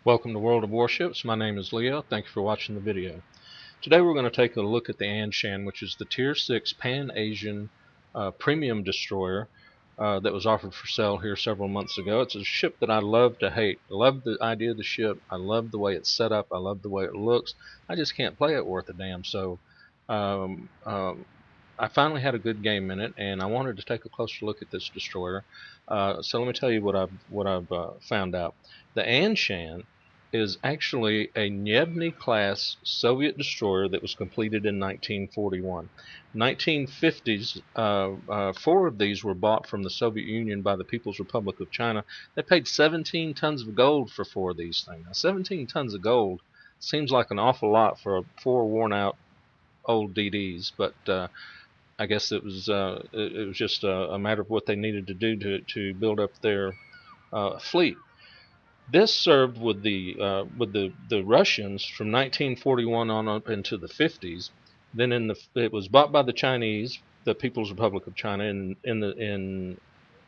Welcome to World of Warships. My name is Leo. Thank you for watching the video. Today we're going to take a look at the Anshan, which is the Tier 6 Pan-Asian premium destroyer that was offered for sale here several months ago. It's a ship that I love to hate. I love the idea of the ship. I love the way it's set up. I love the way it looks. I just can't play it worth a damn. So I finally had a good game in it, and I wanted to take a closer look at this destroyer. So let me tell you what I've found out. The Anshan is actually a Nibny-class Soviet destroyer that was completed in 1941. 1950s, 4 of these were bought from the Soviet Union by the People's Republic of China. They paid 17 tons of gold for 4 of these things. Now, 17 tons of gold seems like an awful lot for 4 worn-out old DDs, but I guess it was just a matter of what they needed to do to build up their fleet. This served with the Russians from 1941 on up into the 50s. Then it was bought by the Chinese, the People's Republic of China, in the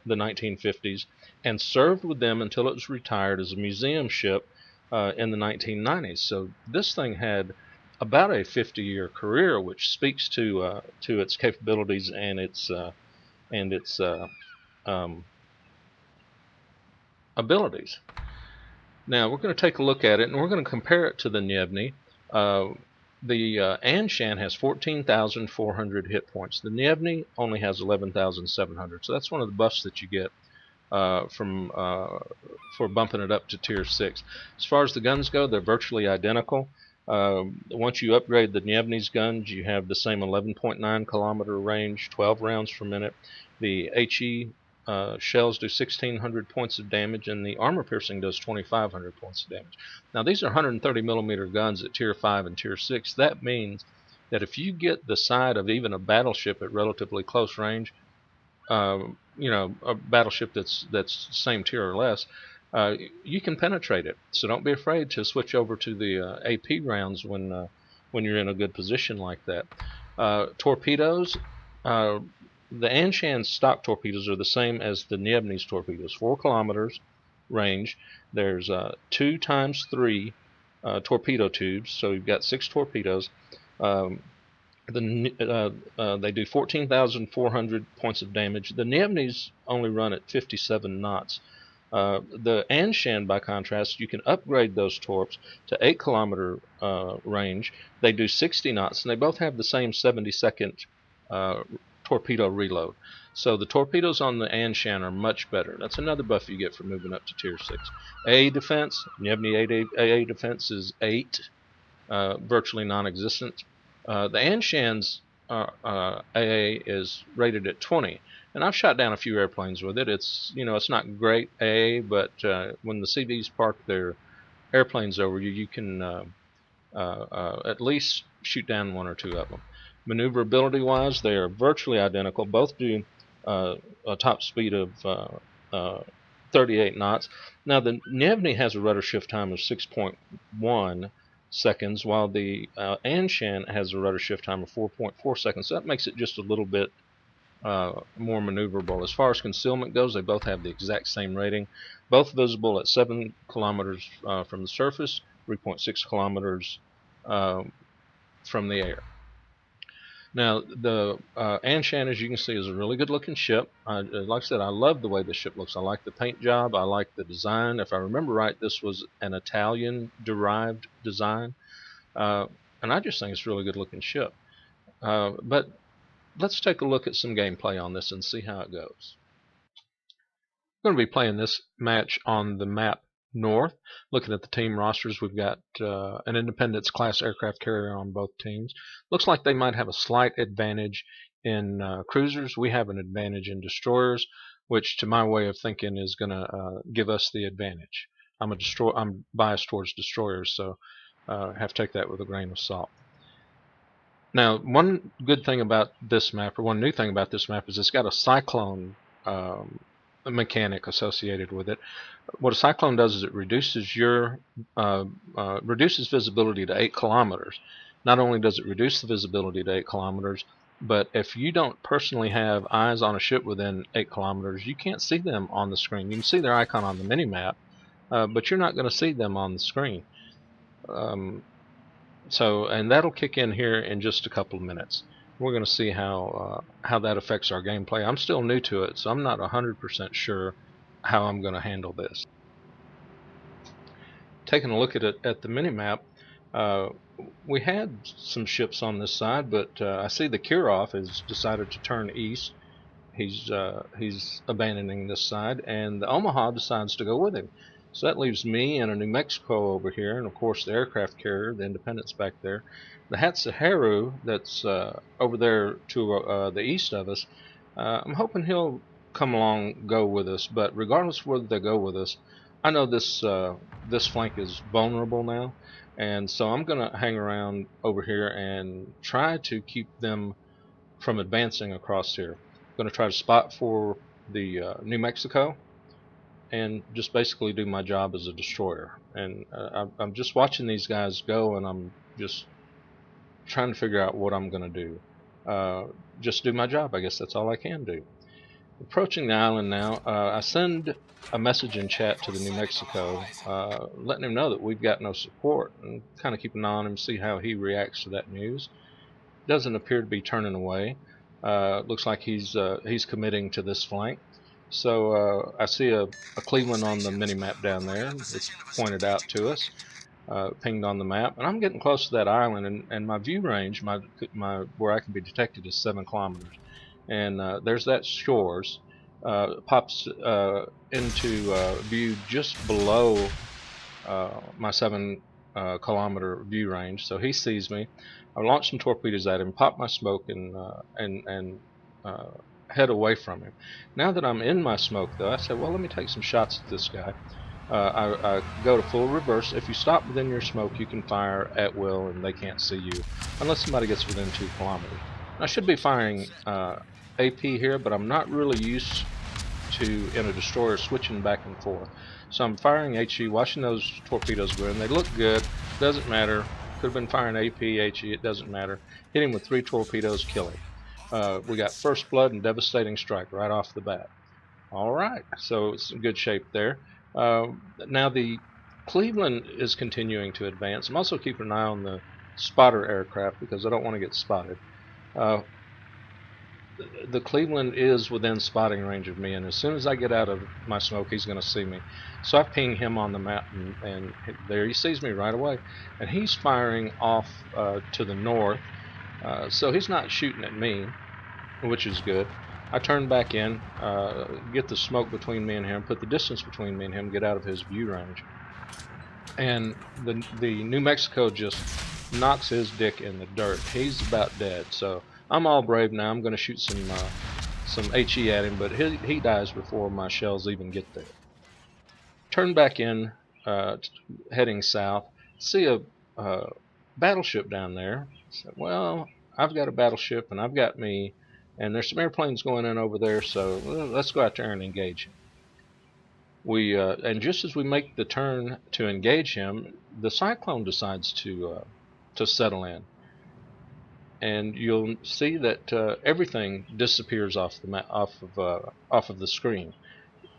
1950s, and served with them until it was retired as a museum ship in the 1990s. So this thing had about a 50-year career, which speaks to its capabilities and its abilities. Now we're going to take a look at it, and we're going to compare it to the Nibny. The Anshan has 14,400 hit points. The Nibny only has 11,700. So that's one of the buffs that you get for bumping it up to Tier 6. As far as the guns go, they're virtually identical. Once you upgrade the Nibny's guns, you have the same 11.9 kilometer range, 12 rounds per minute. The HE shells do 1,600 points of damage, and the armor piercing does 2,500 points of damage. Now these are 130 millimeter guns at Tier 5 and Tier 6. That means that if you get the side of even a battleship at relatively close range, a battleship that's same tier or less, you can penetrate it. So don't be afraid to switch over to the AP rounds when you're in a good position like that. Torpedoes. The Anshan's stock torpedoes are the same as the Nibny's torpedoes. 4 kilometers range. There's 2 times 3 torpedo tubes, so you've got 6 torpedoes. They do 14,400 points of damage. The Nibny's only run at 57 knots. The Anshan, by contrast, you can upgrade those torps to 8 kilometer range. They do 60 knots, and they both have the same 70-second torpedo reload. So the torpedoes on the Anshan are much better. That's another buff you get for moving up to Tier 6. AA defense, Nibny AA defense is 8, virtually non-existent. The Anshan's AA is rated at 20, and I've shot down a few airplanes with it. It's not great AA, but when the CVs park their airplanes over you, you can at least shoot down 1 or 2 of them. Maneuverability wise, they are virtually identical. Both do a top speed of 38 knots. Now the Nibny has a rudder shift time of 6.1 seconds, while the Anshan has a rudder shift time of 4.4 seconds. So that makes it just a little bit more maneuverable. As far as concealment goes, they both have the exact same rating. Both visible at 7 kilometers from the surface, 3.6 kilometers from the air. Now, the Anshan, as you can see, is a really good-looking ship. Like I said, I love the way the ship looks. I like the paint job. I like the design. If I remember right, this was an Italian-derived design. And I just think it's a really good-looking ship. But let's take a look at some gameplay on this and see how it goes. I'm going to be playing this match on the map North. Looking at the team rosters, we've got an Independence class aircraft carrier on both teams. Looks like they might have a slight advantage in cruisers. We have an advantage in destroyers, which to my way of thinking is going to give us the advantage. I'm biased towards destroyers, so have to take that with a grain of salt. Now, one good thing about this map, or one new thing about this map, is it's got a cyclone mechanic associated with it. What a cyclone does is it reduces reduces visibility to 8 kilometers. Not only does it reduce the visibility to 8 kilometers, but if you don't personally have eyes on a ship within 8 kilometers, you can't see them on the screen. You can see their icon on the mini-map, but you're not going to see them on the screen. And that'll kick in here in just a couple of minutes. We're going to see how that affects our gameplay. I'm still new to it, so I'm not 100% sure how I'm going to handle this. Taking a look at it at the minimap, we had some ships on this side, but I see the Kirov has decided to turn east. He's abandoning this side, and the Omaha decides to go with him. So that leaves me and a New Mexico over here, and of course the aircraft carrier, the Independence back there. The Hatsuharu that's over there to the east of us, I'm hoping he'll come along, go with us. But regardless of whether they go with us, I know this flank is vulnerable now, and so I'm going to hang around over here and try to keep them from advancing across here. I'm going to try to spot for the New Mexico and just basically do my job as a destroyer. And I'm just watching these guys go, and I'm just trying to figure out what I'm going to do. Just do my job. I guess that's all I can do. Approaching the island now, I send a message in chat to the New Mexico, letting him know that we've got no support, and kind of keep an eye on him, see how he reacts to that news. Doesn't appear to be turning away. Looks like he's committing to this flank. So I see a Cleveland on the mini-map down there. It's pointed out to us, pinged on the map, and I'm getting close to that island, and my view range, my where I can be detected, is 7 kilometers. And there's that shores, pops into view just below my 7 kilometer view range. So he sees me. I launch some torpedoes at him, pop my smoke, and head away from him. Now that I'm in my smoke, though, I said, well, let me take some shots at this guy. I go to full reverse. If you stop within your smoke, you can fire at will, and they can't see you unless somebody gets within 2 kilometers. I should be firing AP here, but I'm not really used to, in a destroyer, switching back and forth. So I'm firing HE, watching those torpedoes go in. They look good. Doesn't matter. Could have been firing AP, HE. It doesn't matter. Hit him with 3 torpedoes, kill him. We got first blood and devastating strike right off the bat. All right, so it's in good shape there. Now the Cleveland is continuing to advance. I'm also keeping an eye on the spotter aircraft because I don't want to get spotted. The Cleveland is within spotting range of me, and as soon as I get out of my smoke, he's going to see me. So I ping him on the map, and there he sees me right away. And he's firing off to the north, so he's not shooting at me, which is good. I turn back in, get the smoke between me and him, put the distance between me and him, get out of his view range. And the New Mexico just knocks his dick in the dirt. He's about dead, so I'm all brave now. I'm going to shoot some HE at him, but he dies before my shells even get there. Turn back in, heading south. See a battleship down there. So, well, I've got a battleship, and I've got me, and there's some airplanes going in over there, so let's go out there and engage him. And just as we make the turn to engage him, the Cyclone decides to settle in. And you'll see that everything disappears off of the screen.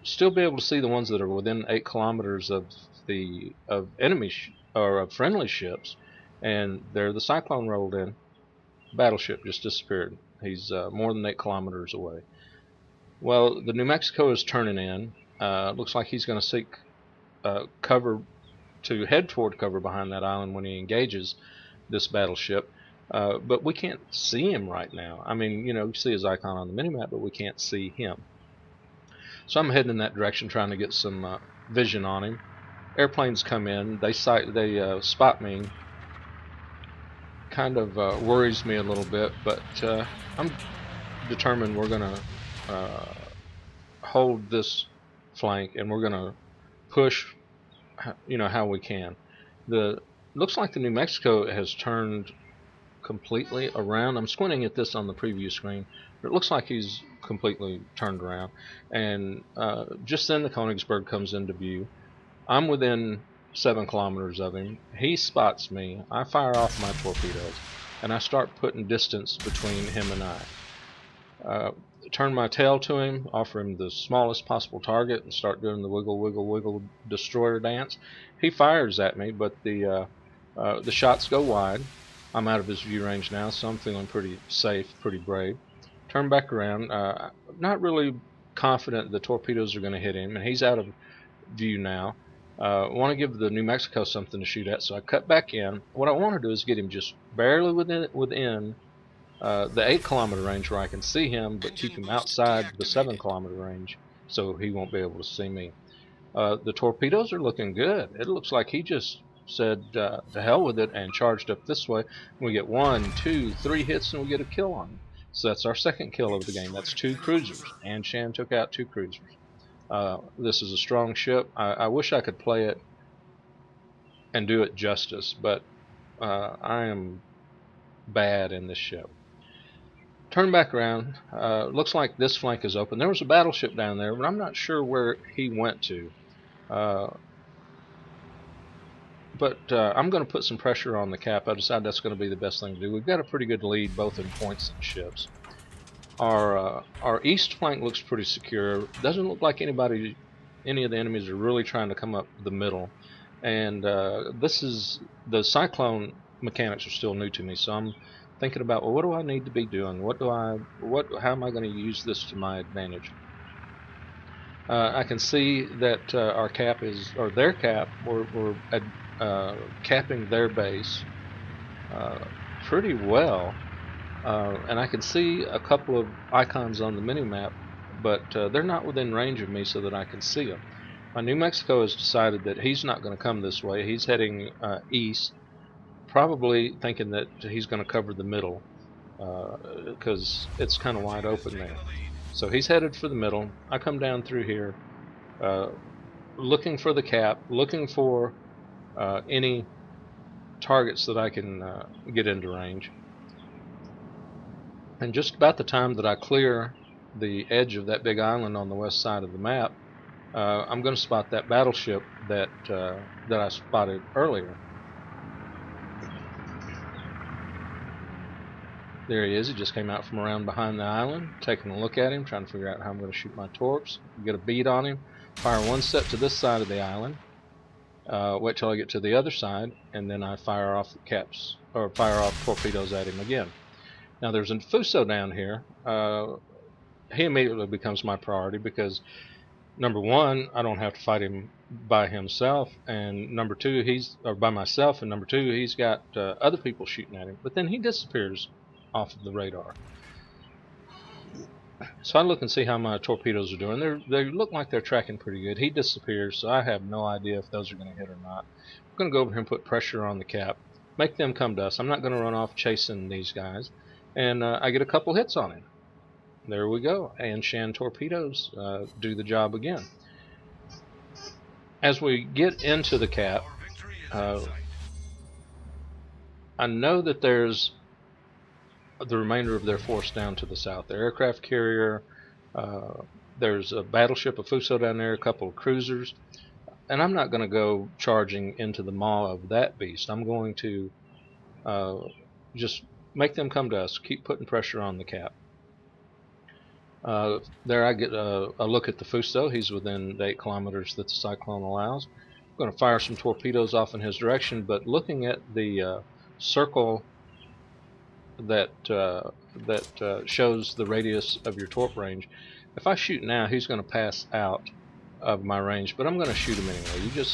Still be able to see the ones that are within 8 kilometers of enemy or of friendly ships, and there the Cyclone rolled in. Battleship just disappeared. He's more than 8 kilometers away. Well, the New Mexico is turning in. Looks like he's going to seek cover to head toward cover behind that island when he engages this battleship. But we can't see him right now. I mean, you see his icon on the minimap, but we can't see him. So I'm heading in that direction, trying to get some vision on him. Airplanes come in. They spot me. Kind of worries me a little bit, but I'm determined we're going to hold this flank, and we're going to push, how we can. Looks like the New Mexico has turned completely around. I'm squinting at this on the preview screen, but it looks like he's completely turned around. And just then the Königsberg comes into view. I'm within 7 kilometers of him. He spots me. I fire off my torpedoes, and I start putting distance between him and I. turn my tail to him, offer him the smallest possible target, and start doing the wiggle, wiggle, wiggle destroyer dance. He fires at me, but the shots go wide. I'm out of his view range now, so I'm feeling pretty safe, pretty brave. Turn back around, not really confident the torpedoes are going to hit him, and he's out of view now. Want to give the New Mexico something to shoot at, so I cut back in. What I want to do is get him just barely within the 8 kilometer range where I can see him, but keep him outside the 7 kilometer range so he won't be able to see me. The torpedoes are looking good. It looks like he just said to hell with it and charged up this way. We get 1, 2, 3 hits and we get a kill on him. So that's our second kill of the game. That's 2 cruisers. Anshan took out 2 cruisers. This is a strong ship. I wish I could play it and do it justice, but I am bad in this ship. Turn back around. Looks like this flank is open. There was a battleship down there, but I'm not sure where he went to. But I'm going to put some pressure on the cap. I decided that's going to be the best thing to do. We've got a pretty good lead both in points and ships. Our east flank looks pretty secure. Doesn't look like any of the enemies are really trying to come up the middle. And this is the cyclone mechanics are still new to me, so I'm thinking about, well, what do I need to be doing? How am I going to use this to my advantage? I can see that our cap is, or their cap, we're capping their base pretty well. And I can see a couple of icons on the mini-map, but they're not within range of me so that I can see them. New Mexico has decided that he's not going to come this way. He's heading east, probably thinking that he's going to cover the middle because it's kind of wide open there. So he's headed for the middle. I come down through here looking for the cap, looking for any targets that I can get into range. And just about the time that I clear the edge of that big island on the west side of the map, I'm going to spot that battleship that I spotted earlier. There he is. He just came out from around behind the island, taking a look at him, trying to figure out how I'm going to shoot my torps. Get a bead on him, fire one set to this side of the island, wait till I get to the other side, and then I fire off caps or fire off torpedoes at him again. Now there's a Fuso down here. He immediately becomes my priority because number one, I don't have to fight him by himself, and number two, by myself, and number two, he's got other people shooting at him. But then he disappears off of the radar. So I look and see how my torpedoes are doing. They look like they're tracking pretty good. He disappears, so I have no idea if those are going to hit or not. I'm going to go over here and put pressure on the cap, make them come to us. I'm not going to run off chasing these guys, and I get a couple hits on him. There we go. Anshan torpedoes do the job again. As we get into the cap, I know that there's the remainder of their force down to the south. Their aircraft carrier, there's a battleship, a Fuso down there, a couple of cruisers, and I'm not going to go charging into the maw of that beast. I'm going to just make them come to us, keep putting pressure on the cap. There I get a look at the Fuso. He's within the 8 kilometers that the Cyclone allows. I'm going to fire some torpedoes off in his direction, but looking at the circle that shows the radius of your torp range, if I shoot now, he's going to pass out of my range, but I'm going to shoot him anyway.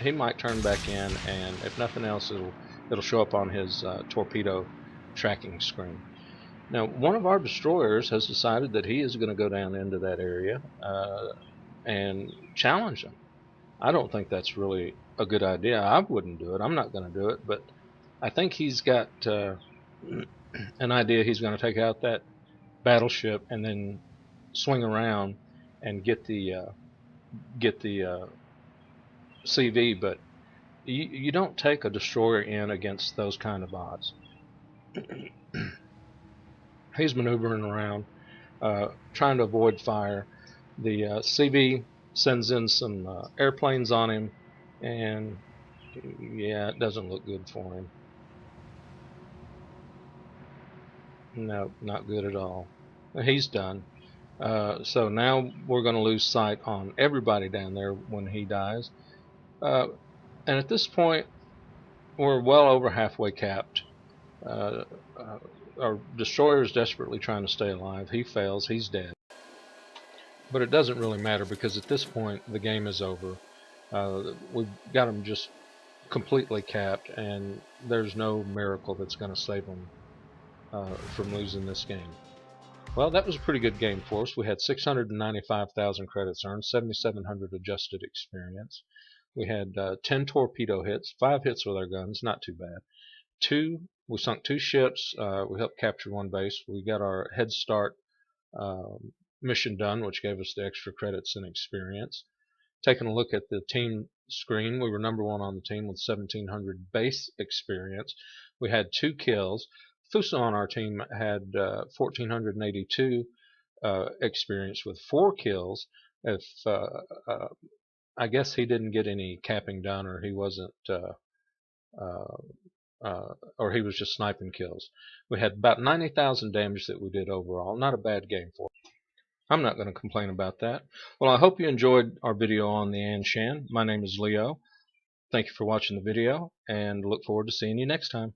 He might turn back in, and if nothing else, it'll show up on his torpedo tracking screen. Now, one of our destroyers has decided that he is going to go down into that area and challenge them. I don't think that's really a good idea. I wouldn't do it. I'm not going to do it, but I think he's got an idea. He's going to take out that battleship and then swing around and get the CV. But you don't take a destroyer in against those kind of odds. He's maneuvering around, trying to avoid fire. The CV sends in some airplanes on him, and yeah, it doesn't look good for him. No, not good at all. He's done. So now we're going to lose sight on everybody down there when he dies. And at this point, we're well over halfway capped. Uh, our destroyer is desperately trying to stay alive. He fails. He's dead. But it doesn't really matter because at this point the game is over. We've got him just completely capped, and there's no miracle that's going to save him from losing this game. Well, that was a pretty good game for us. We had 695,000 credits earned, 7,700 adjusted experience. We had 10 torpedo hits, 5 hits with our guns, not too bad. We sunk 2 ships. We helped capture 1 base. We got our head start mission done, which gave us the extra credits and experience. Taking a look at the team screen, we were number 1 on the team with 1,700 base experience. We had 2 kills. Fusa on our team had 1,482 experience with 4 kills. If I guess he didn't get any capping done, or he wasn't, or he was just sniping kills. We had about 90,000 damage that we did overall. Not a bad game for us. I'm not going to complain about that. Well, I hope you enjoyed our video on the Anshan. My name is Leo. Thank you for watching the video, and look forward to seeing you next time.